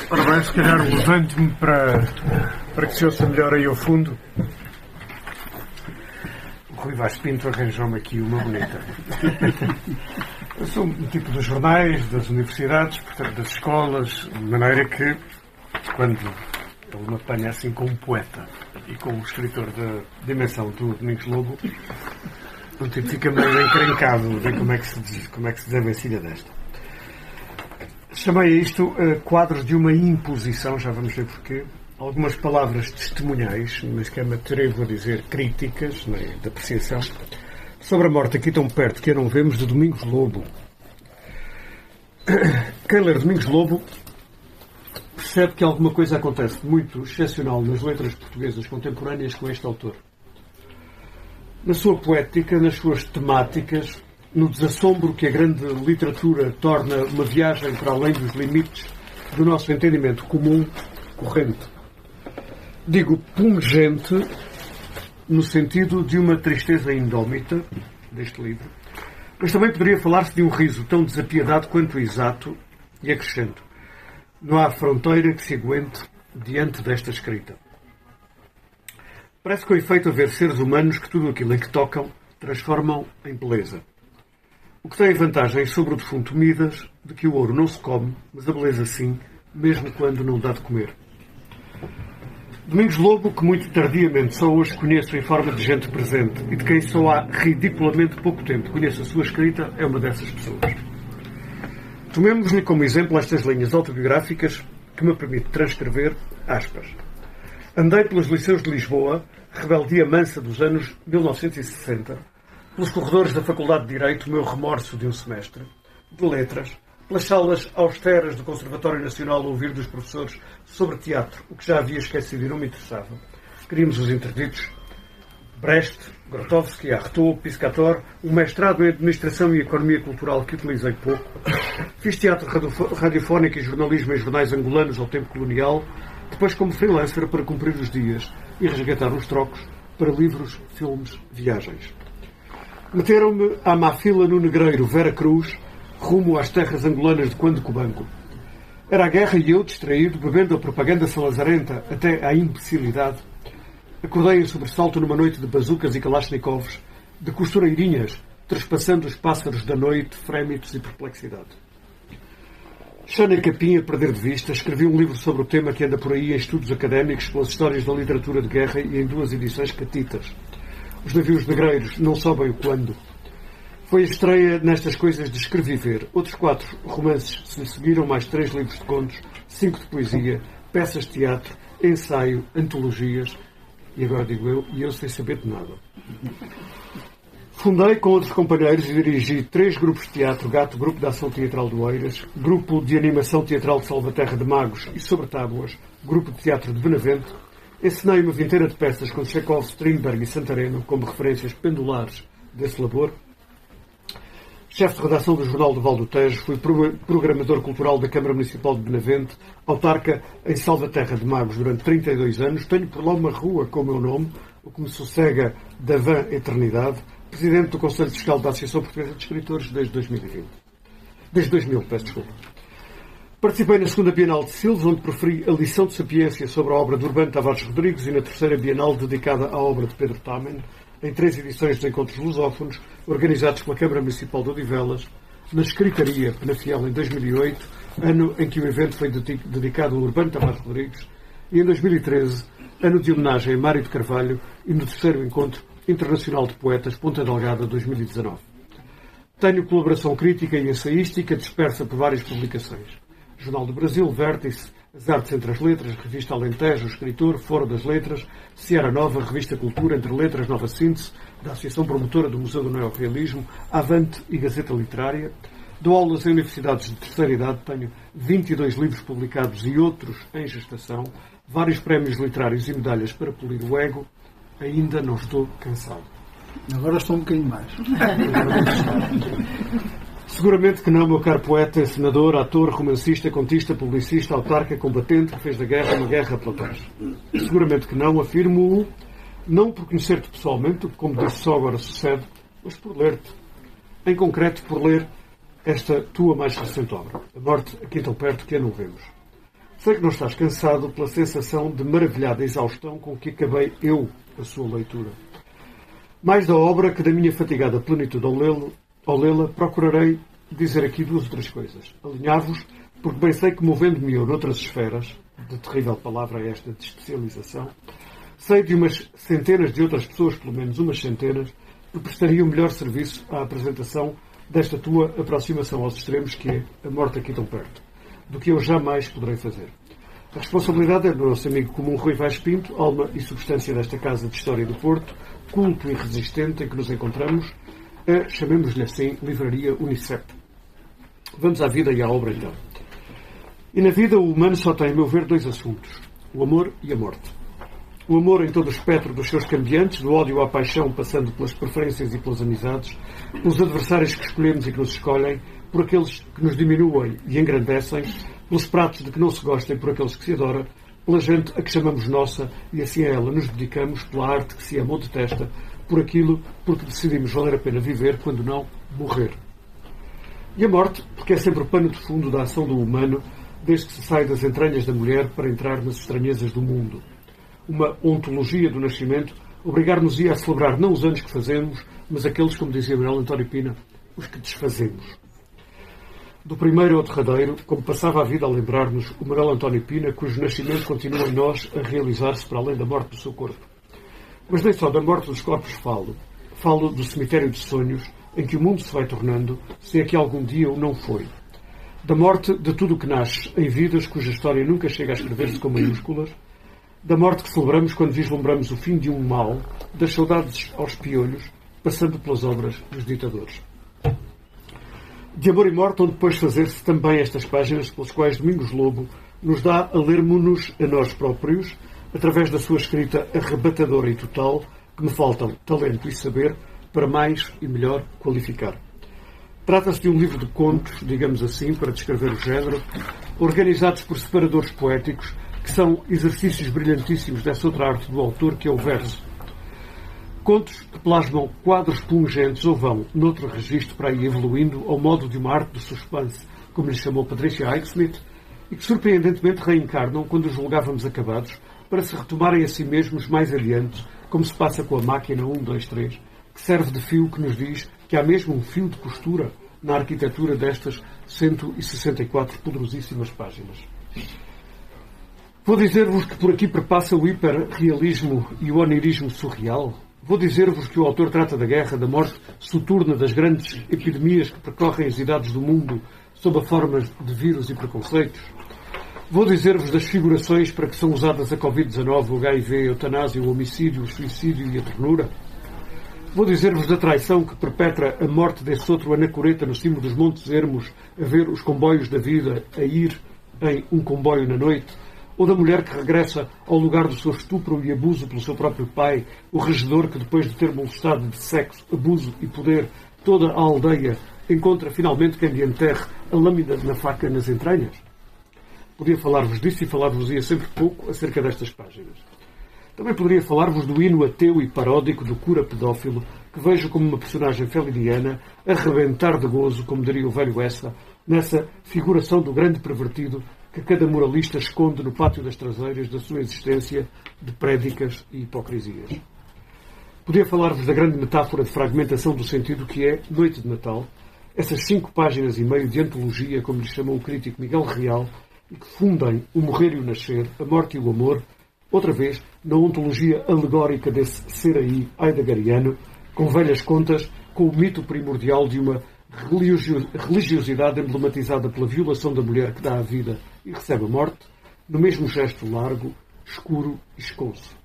Ora bem, se calhar levanto-me para que se ouça melhor aí ao fundo. O Rui Vaz Pinto arranjou-me aqui uma bonita. Eu sou um tipo dos jornais, das universidades, portanto das escolas, de maneira que, quando ele me apanha assim com um poeta e com um escritor da dimensão do Domingos Lobo, um tipo fica meio encrencado de ver como é que se desenvencilha desta. Chamei a isto quadros de uma imposição, já vamos ver porquê. Algumas palavras testemunhais, mas que me atrevo a dizer críticas, né, de apreciação, sobre a morte aqui tão perto que a não vemos, de Domingos Lobo. Quem ler Domingos Lobo percebe que alguma coisa acontece muito excepcional nas letras portuguesas contemporâneas com este autor. Na sua poética, nas suas temáticas, no desassombro que a grande literatura torna uma viagem para além dos limites do nosso entendimento comum, corrente. Digo pungente no sentido de uma tristeza indómita deste livro, mas também poderia falar-se de um riso tão desapiedado quanto exato, e acrescento: não há fronteira que se aguente diante desta escrita. Parece com efeito haver seres humanos que tudo aquilo em que tocam transformam em beleza. O que tem vantagem sobre o defunto Midas, de que o ouro não se come, mas a beleza sim, mesmo quando não dá de comer. Domingos Lobo, que muito tardiamente só hoje conheço em forma de gente presente e de quem só há ridiculamente pouco tempo conheço a sua escrita, é uma dessas pessoas. Tomemos-lhe como exemplo estas linhas autobiográficas que me permite transcrever, aspas. Andei pelos liceus de Lisboa, rebeldia mansa dos anos 1960, pelos corredores da Faculdade de Direito, o meu remorso de um semestre, de letras, pelas salas austeras do Conservatório Nacional a ouvir dos professores sobre teatro, o que já havia esquecido e não me interessava. Queríamos os interditos Brecht, Grotowski, Artaud, Piscator, um mestrado em Administração e Economia Cultural que utilizei pouco. Fiz teatro radiofónico e jornalismo em jornais angolanos ao tempo colonial, depois como freelancer para cumprir os dias e resgatar os trocos para livros, filmes, viagens. Meteram-me à má fila no negreiro Vera Cruz, rumo às terras angolanas de Quando Cubango. Era a guerra e eu, distraído, bebendo a propaganda salazarenta até à imbecilidade, acordei em sobressalto numa noite de bazucas e kalashnikovs, de costureirinhas, trespassando os pássaros da noite, frémitos e perplexidade. Xana Capim, a perder de vista, escrevi um livro sobre o tema que anda por aí em estudos académicos pelas histórias da literatura de guerra e em 2 edições catitas. Os navios negreiros não sobem o quando. Foi a estreia nestas coisas de escreviver. Outros 4 romances se lhe seguiram, mais 3 livros de contos, 5 de poesia, peças de teatro, ensaio, antologias. E agora digo eu, e eu sem saber de nada. Fundei com outros companheiros e dirigi 3 grupos de teatro: Gato, Grupo de Ação Teatral do Oeiras, Grupo de Animação Teatral de Salvaterra de Magos e Sobre Tábuas, Grupo de Teatro de Benavente. Encenei uma vintena de peças com Chekhov, Strindberg e Santareno como referências pendulares desse labor. Chefe de redação do Jornal do Val do Tejo, fui programador cultural da Câmara Municipal de Benavente, autarca em Salvaterra de Magos durante 32 anos, tenho por lá uma rua com o meu nome, o que me sossega da vã eternidade, presidente do Conselho Fiscal da Associação Portuguesa de Escritores desde 2020. Desde 2000, peço desculpa. Participei na 2ª Bienal de Sils, onde proferi a lição de sapiência sobre a obra de Urbano Tavares Rodrigues, e na 3ª Bienal dedicada à obra de Pedro Tamen, em 3 edições de encontros lusófonos, organizados pela Câmara Municipal de Odivelas, na Escritaria Penafiel em 2008, ano em que o evento foi dedicado a Urbano Tavares Rodrigues, e em 2013, ano de homenagem a Mário de Carvalho, e no 3º Encontro Internacional de Poetas Ponta Delgada 2019. Tenho colaboração crítica e ensaística dispersa por várias publicações. Jornal do Brasil, Vértice, As Artes Entre as Letras, Revista Alentejo, Escritor, Foro das Letras, Seara Nova, Revista Cultura, Entre Letras, Nova Síntese, da Associação Promotora do Museu do Neorrealismo, Avante e Gazeta Literária. Dou aulas em universidades de terceira idade, tenho 22 livros publicados e outros em gestação, vários prémios literários e medalhas para polir o ego. Ainda não estou cansado. Agora estou um bocadinho mais. Seguramente que não, meu caro poeta, senador, ator, romancista, contista, publicista, autarca, combatente, que fez da guerra uma guerra pela paz. Seguramente que não, afirmo-o, não por conhecer-te pessoalmente, como disse só agora sucede, mas por ler-te. Em concreto, por ler esta tua mais recente obra, A Morte aqui tão perto que a não vemos. Sei que não estás cansado pela sensação de maravilhada exaustão com que acabei eu a sua leitura. Mais da obra que da minha fatigada plenitude ao lê-la, procurarei dizer aqui duas ou três coisas. Alinhar-vos, porque bem sei que movendo-me eu noutras esferas, de terrível palavra esta de especialização, sei de umas centenas de outras pessoas, pelo menos umas centenas, que prestariam melhor serviço à apresentação desta tua aproximação aos extremos, que é a morte aqui tão perto, do que eu jamais poderei fazer. A responsabilidade é do nosso amigo comum Rui Vaz Pinto, alma e substância desta Casa de História do Porto, culto e resistente em que nos encontramos, a, chamemos-lhe assim, Livraria Unicep. Vamos à vida e à obra, então. E na vida o humano só tem, a meu ver, dois assuntos: o amor e a morte. O amor em todo o espectro dos seus cambiantes, do ódio à paixão, passando pelas preferências e pelas amizades, pelos adversários que escolhemos e que nos escolhem, por aqueles que nos diminuem e engrandecem, pelos pratos de que não se gosta e por aqueles que se adora, pela gente a que chamamos nossa e assim a ela nos dedicamos, pela arte que se ama ou detesta, por aquilo porque decidimos valer a pena viver, quando não, morrer. E a morte, porque é sempre o pano de fundo da ação do humano, desde que se sai das entranhas da mulher para entrar nas estranhezas do mundo. Uma ontologia do nascimento obrigar-nos-ia a celebrar não os anos que fazemos, mas aqueles, como dizia Manuel António Pina, os que desfazemos. Do primeiro ao derradeiro, como passava a vida a lembrar-nos o Manuel António Pina, cujo nascimento continua em nós a realizar-se para além da morte do seu corpo. Mas nem só da morte dos corpos falo. Falo do cemitério de sonhos em que o mundo se vai tornando, se é que algum dia o não foi. Da morte de tudo o que nasce em vidas cuja história nunca chega a escrever-se com maiúsculas, da morte que celebramos quando vislumbramos o fim de um mal, das saudades aos piolhos, passando pelas obras dos ditadores. De amor e morte, onde depois fazer-se também estas páginas pelas quais Domingos Lobo nos dá a lermos-nos a nós próprios, através da sua escrita arrebatadora e total, que me faltam talento e saber para mais e melhor qualificar. Trata-se de um livro de contos, digamos assim, para descrever o género, organizados por separadores poéticos, que são exercícios brilhantíssimos dessa outra arte do autor, que é o verso. Contos que plasmam quadros pungentes ou vão, noutro registro para ir evoluindo, ao modo de uma arte do suspense, como lhe chamou Patricia Highsmith, e que surpreendentemente reencarnam quando os julgávamos acabados, para se retomarem a si mesmos mais adiante, como se passa com a máquina 1, 2, 3, que serve de fio que nos diz que há mesmo um fio de costura na arquitetura destas 164 poderosíssimas páginas. Vou dizer-vos que por aqui perpassa o hiperrealismo e o onirismo surreal. Vou dizer-vos que o autor trata da guerra, da morte soturna, das grandes epidemias que percorrem as idades do mundo sob a forma de vírus e preconceitos. Vou dizer-vos das figurações para que são usadas a Covid-19, o HIV, a eutanásia, o homicídio, o suicídio e a ternura. Vou dizer-vos da traição que perpetra a morte desse outro anacoreta no cimo dos Montes Ermos, a ver os comboios da vida a ir em um comboio na noite, ou da mulher que regressa ao lugar do seu estupro e abuso pelo seu próprio pai, o regedor que, depois de ter molestado de sexo, abuso e poder toda a aldeia, encontra finalmente quem lhe enterre a lâmina na faca nas entranhas. Podia falar-vos disso e falar-vos-ia sempre pouco acerca destas páginas. Também poderia falar-vos do hino ateu e paródico do cura pedófilo, que vejo como uma personagem feliniana a rebentar de gozo, como diria o velho Essa, nessa figuração do grande pervertido que cada moralista esconde no pátio das traseiras da sua existência de prédicas e hipocrisias. Podia falar-vos da grande metáfora de fragmentação do sentido que é Noite de Natal, essas 5 páginas e meio de antologia, como lhe chamou o crítico Miguel Real, e que fundem o morrer e o nascer, a morte e o amor, outra vez, na ontologia alegórica desse ser aí heideggeriano, com velhas contas, com o mito primordial de uma religiosidade emblematizada pela violação da mulher que dá a vida e recebe a morte, no mesmo gesto largo, escuro e esconso.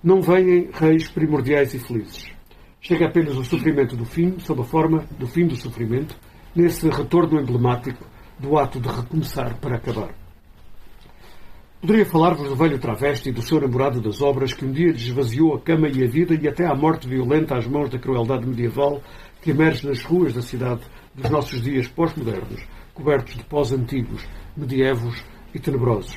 Não vêm reis primordiais e felizes. Chega apenas o sofrimento do fim, sob a forma do fim do sofrimento, nesse retorno emblemático do ato de recomeçar para acabar. Poderia falar-vos do velho travesti e do seu namorado das obras que um dia lhe esvaziou a cama e a vida e até à morte violenta às mãos da crueldade medieval que emerge nas ruas da cidade dos nossos dias pós-modernos, cobertos de pós-antigos, medievos e tenebrosos.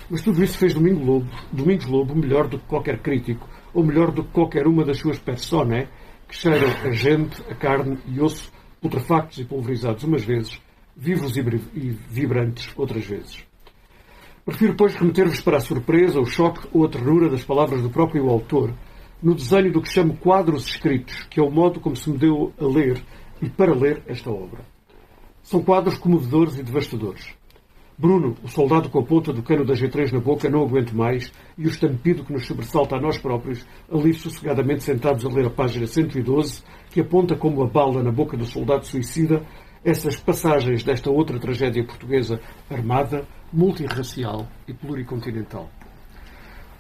Mas tudo isso fez Domingos Lobo melhor do que qualquer crítico, ou melhor do que qualquer uma das suas personae, que cheiram a gente, a carne e osso, putrefactos e pulverizados umas vezes, vivos e vibrantes outras vezes. Prefiro, pois, remeter-vos para a surpresa, o choque ou a ternura das palavras do próprio autor no desenho do que chamo quadros escritos, que é o modo como se me deu a ler e para ler esta obra. São quadros comovedores e devastadores. Bruno, o soldado com a ponta do cano da G3 na boca, não aguenta mais, e o estampido que nos sobressalta a nós próprios, ali sossegadamente sentados a ler a página 112, que aponta como a bala na boca do soldado suicida essas passagens desta outra tragédia portuguesa armada, multirracial e pluricontinental.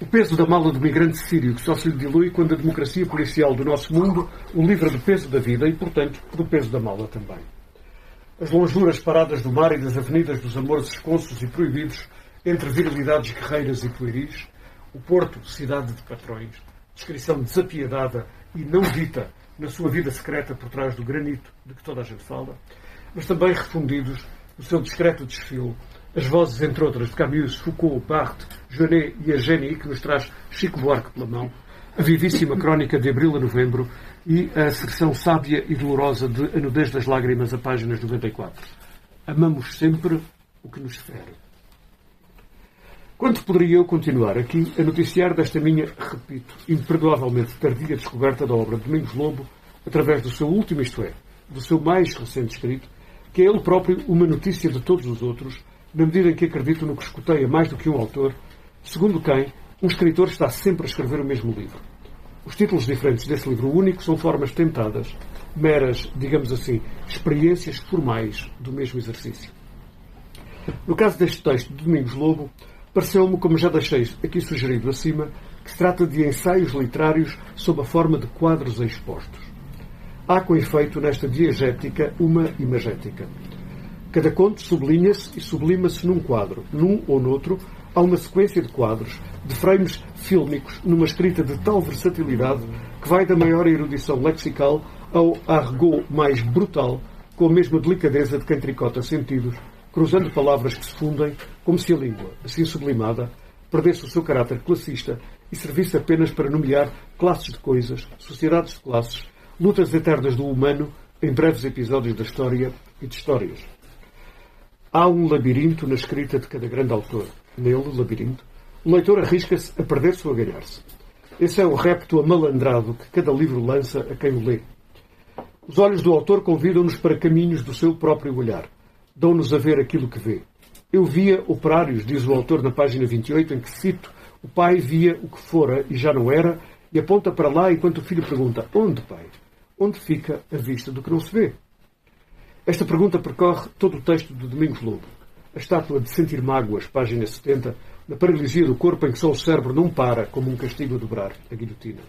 O peso da mala do migrante sírio que só se lhe dilui quando a democracia policial do nosso mundo o livra do peso da vida e, portanto, do peso da mala também. As lonjuras paradas do mar e das avenidas dos amores esconsos e proibidos entre virilidades guerreiras e pueris, o Porto, cidade de patrões, descrição desapiedada e não dita na sua vida secreta por trás do granito de que toda a gente fala, mas também refundidos no seu discreto desfile, as vozes, entre outras, de Camus, Foucault, Barthes, Genet e Eugénie, que nos traz Chico Buarque pela mão, a vivíssima crónica de abril a novembro e a seção sábia e dolorosa de A Nudez das Lágrimas, a páginas 94. Amamos sempre o que nos fere. Quanto poderia eu continuar aqui a noticiar desta minha, repito, imperdoavelmente tardia descoberta da obra de Domingos Lobo, através do seu último, isto é, do seu mais recente escrito, que é ele próprio uma notícia de todos os outros, na medida em que acredito no que escuteia mais do que um autor, segundo quem um escritor está sempre a escrever o mesmo livro. Os títulos diferentes desse livro único são formas tentadas, meras, digamos assim, experiências formais do mesmo exercício. No caso deste texto de Domingos Lobo, pareceu-me, como já deixei aqui sugerido acima, que se trata de ensaios literários sob a forma de quadros expostos. Há, com efeito, nesta diegética, uma imagética. Cada conto sublinha-se e sublima-se num quadro. Num ou noutro, há uma sequência de quadros, de frames fílmicos, numa escrita de tal versatilidade que vai da maior erudição lexical ao argot mais brutal, com a mesma delicadeza de quem tricota sentidos, cruzando palavras que se fundem, como se a língua, assim sublimada, perdesse o seu caráter classista e servisse apenas para nomear classes de coisas, sociedades de classes, lutas eternas do humano em breves episódios da história e de histórias. Há um labirinto na escrita de cada grande autor. Nele, labirinto, o leitor arrisca-se a perder-se ou a ganhar-se. Esse é o repto amalandrado que cada livro lança a quem o lê. Os olhos do autor convidam-nos para caminhos do seu próprio olhar. Dão-nos a ver aquilo que vê. Eu via operários, diz o autor na página 28, em que cito: o pai via o que fora e já não era, e aponta para lá enquanto o filho pergunta: onde, pai? Onde fica a vista do que não se vê? Esta pergunta percorre todo o texto de Domingos Lobo. A estátua de Sentir Mágoas, página 70, na paralisia do corpo em que só o cérebro não para, como um castigo a dobrar, a guilhotina.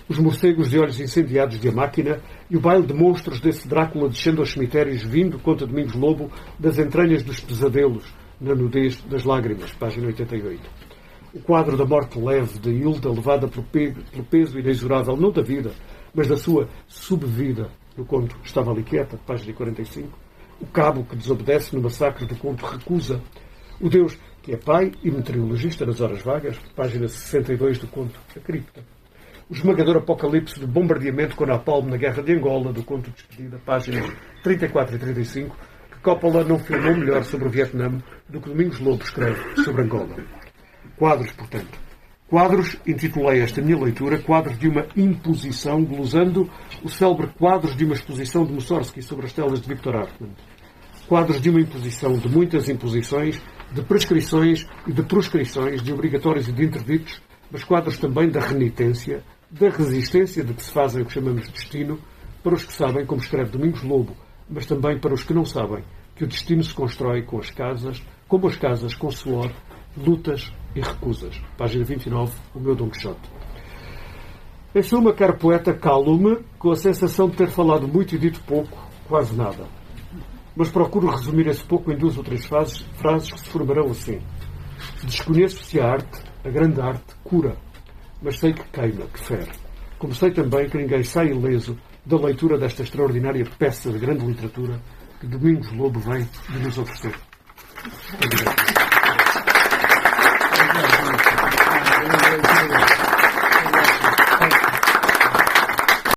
Os morcegos de olhos incendiados de A Máquina e o baile de monstros desse Drácula descendo aos cemitérios, vindo, conta Domingos Lobo, das entranhas dos pesadelos, na Nudez das Lágrimas, página 88. O quadro da morte leve de Hilda, levada pelo peso inexorável, não da vida, mas da sua subvida, no conto Estava Ali Quieta, página 45. O cabo que desobedece no massacre do conto Recusa. O Deus que é pai e meteorologista nas horas vagas, página 62 do conto A Cripta. O esmagador apocalipse do bombardeamento com napalm na Guerra de Angola, do conto Despedida, páginas 34 e 35, que Coppola não filmou melhor sobre o Vietnã do que Domingos Lobo escreve sobre Angola. Quadros, portanto. Quadros, intitulei esta minha leitura, quadros de uma imposição, glosando o célebre quadros de uma exposição de Mussorgsky sobre as telas de Victor Hartmann. Quadros de uma imposição, de muitas imposições, de prescrições e de proscrições, de obrigatórios e de interditos, mas quadros também da renitência, da resistência de que se fazem o que chamamos de destino, para os que sabem, como escreve Domingos Lobo, mas também para os que não sabem, que o destino se constrói com as casas, como as casas com suor, lutas e recusas. Página 29, o meu Dom Quixote. Em suma, caro poeta, calo-me com a sensação de ter falado muito e dito pouco, quase nada. Mas procuro resumir esse pouco em 2 ou 3 frases que se formarão assim. Desconheço se a arte, a grande arte, cura, mas sei que queima, que fere. Como sei também que ninguém sai ileso da leitura desta extraordinária peça de grande literatura que Domingos Lobo vem de nos oferecer. Obrigado.